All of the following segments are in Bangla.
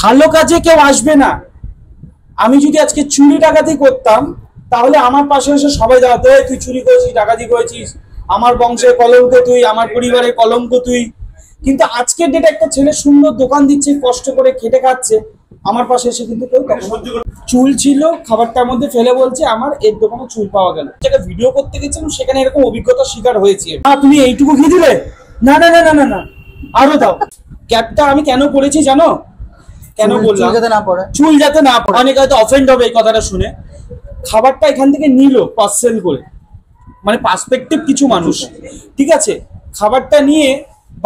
ভালো কাজে কেউ আসবে না। আমি যদি আজকে চুরি ডাকাতি করতাম তাহলে আমার পাশে এসে সবাই দাঁড়াতো, তুই চুরি করেছিস, ডাকাতি করেছিস, আমার বংশের কলঙ্ক তুই, আমার পরিবারের কলঙ্ক তুই। কিন্তু আজকের ডেটে একটা ছেলে সুন্দর দোকান দিচ্ছে, কষ্ট করে খেটে খাচ্ছে, আমার পাশে এসে কিন্তু কেউ চুল ছিল খাবারটার মধ্যে ফেলে বলছে আমার এর দোকানে চুল পাওয়া গেল। যেটা ভিডিও করতে গেছিলাম সেখানে এরকম অভিজ্ঞতার শিকার হয়েছে। তুমি এইটুকু খেয়ে দিলে? না না না না না না, আরো দাও। ক্যাপটা আমি কেন পরেছি জানো? কেন বললাম? চুল যাতে না পড়ে। অনেকে হয়তো অফেন্ড হবে এই কথাটা শুনে। খাবারটা এখান থেকে নিল পার্সেল করে, মানে পার্সপেক্টিভ কিছু মানুষ, ঠিক আছে, খাবারটা নিয়ে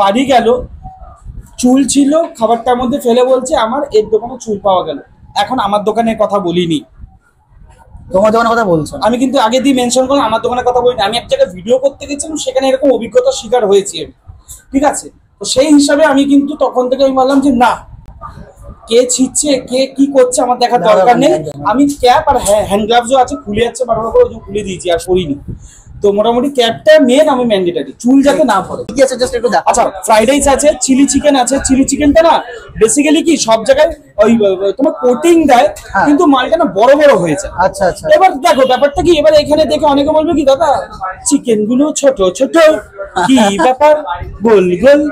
বাড়ি গেল, চুল ছিল খাবারটার মধ্যে ফেলে বলছে আমার এর দোকানে চুল পাওয়া গেল। এখন আমার দোকানের কথা বলিনি, তোমার দোকানের কথা বলছো। আমি কিন্তু আগে দিয়ে মেনশন করলাম আমার দোকানের কথা বলিনি। আমি এক জায়গায় ভিডিও করতে গেছিলাম, সেখানে এরকম অভিজ্ঞতার শিকার হয়েছি, ঠিক আছে। তো সেই হিসাবে আমি কিন্তু তখন থেকে আমি বললাম যে না, কে ছিচ্ছে কে কি করছে আমার দেখার দরকার নেই। আমি ক্যাপ আর হ্যান্ড গ্লাভসও আছে, খুলে যাচ্ছে বারবার করে, খুলে দিয়েছি আর পরিনি। তো মোটামুটি ক্যাপটা মেন, আমি ম্যান্ডেটারি, চুল যাতে না পড়ে। কি আছে জাস্ট একটু দেখো। আচ্ছা, ফ্রাইড রাইস আছে, চিলি চিকেন আছে। চিলি চিকেনটা না বেসিক্যালি কি সব জায়গায় ওই তোমার কোটিং দেয়, কিন্তু মালটা না বড় বড় হয়েছে। আচ্ছা আচ্ছা। এবার দেখো ব্যাপারটা কি, এবার এখানে দেখে অনেকে বলবে কি দাদা চিকেন গুলো ছোট ছোট, কি ব্যাপার গোল গোল।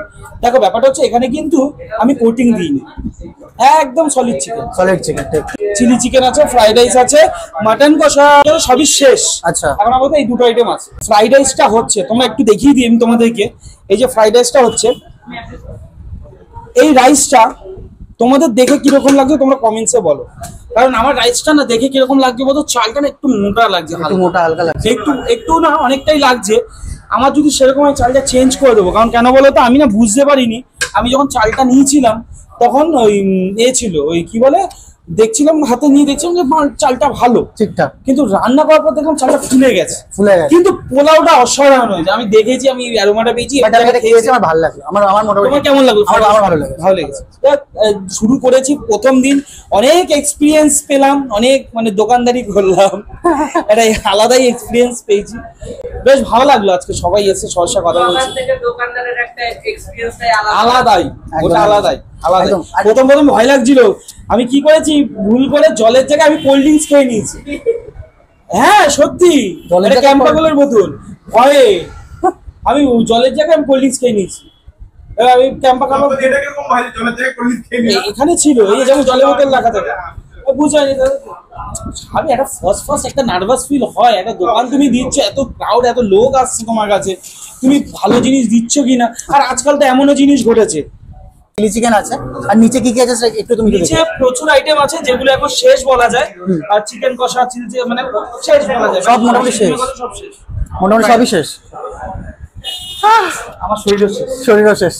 দেখো ব্যাপারটা হচ্ছে এখানে কিন্তু আমি কোটিং দিইনি, একদম solid chicken. Solid chicken. Chilli chicken আছে, ফ্রাইড রাইস আছে, মাটন কষা সবই শেষ। আচ্ছা, এখন আমাদের এই দুটো আইটেম আছে। ফ্রাইড রাইসটা হচ্ছে, তোমরা একটু দেখিয়ে দিই আমি তোমাদেরকে। এই যে ফ্রাইড রাইসটা হচ্ছে, এই রাইসটা তোমাদের দেখে কিরকম লাগছে তোমরা কমেন্টসে বলো। কারণ আমার রাইসটা না দেখে কিরকম লাগছে বলতো, চালটা না একটু মোটা লাগছে, একটু মোটা হালকা লাগছে, একটু একটু না অনেকটাই লাগছে। আমার যদি সেরকম হয় চালটা চেঞ্জ করে দেবো। কারণ কেন বলো তো, আমি না বুঝতে পারিনি, আমি যখন চালটা নিয়েছিলাম তখন ওই ছিল ওই কি বলে, দেখছিলাম হাতে নিয়ে দেখছিলাম যে চালটা ভালো ঠিকঠাক, কিন্তু রান্না করার পর দেখলাম চালটা ফুলে গেছে। কিন্তু পোলাওটা অসাধারণ হয়েছে, আমি দেখেছি, আমি অ্যারোমাটা পেয়েছি, আমার ভালো লাগলো। আমার মোটামুটি। তোমার কেমন লাগলো? আমার ভালো লেগেছে, ভালো লেগেছে। শুরু করেছি প্রথম দিন, অনেক এক্সপিরিয়েন্স পেলাম, অনেক মানে দোকানদারি করলাম, একটা আলাদাই এক্সপিরিয়েন্স পেয়েছি, বেশ ভালো লাগলো। আজকে সবাই এসে সরষা কথা বলছে, আলাদাই, ওটা আলাদাই আলাদাই। প্রথম ভয় লাগছিল, আমি কি করেছি ভুল করে জলের জায়গায় আমি কোল্ড ড্রিঙ্কস খেয়ে নিয়েছি। হ্যাঁ সত্যি, ক্যাম্পাগুলোর বোতল ভয়ে আমি জলের জায়গায় আমি কোল্ড ড্রিঙ্কস খেয়ে নিয়েছি। আমি ক্যাম্পা খাবো এখানে ছিল, এই যেমন জলের বোতল রাখা থাকে, বুঝাইনি। আমি একটা ফার্স্ট একটা নার্ভাস ফিল হয়, একটা দোকান তুমি দিচ্ছ, এত ক্রাউড, এত লোক আসছে তোমার কাছে, তুমি ভালো জিনিস দিচ্ছ কিনা। আর আজকাল তো এমনও জিনিস ঘটেছে, চিলি চিকেন আছে, আর নিচে কি কি আছে একটু তুমি নিচে প্রচুর আইটেম আছে যেগুলো এখন শেষ বলা যায়। আর চিকেন কষা, চিলি মানে শেষ বলা যায়, সব মোটামুটি শেষ, মোটামুটি সবই শেষ। আমার শরীরও শেষ, শরীরও শেষ।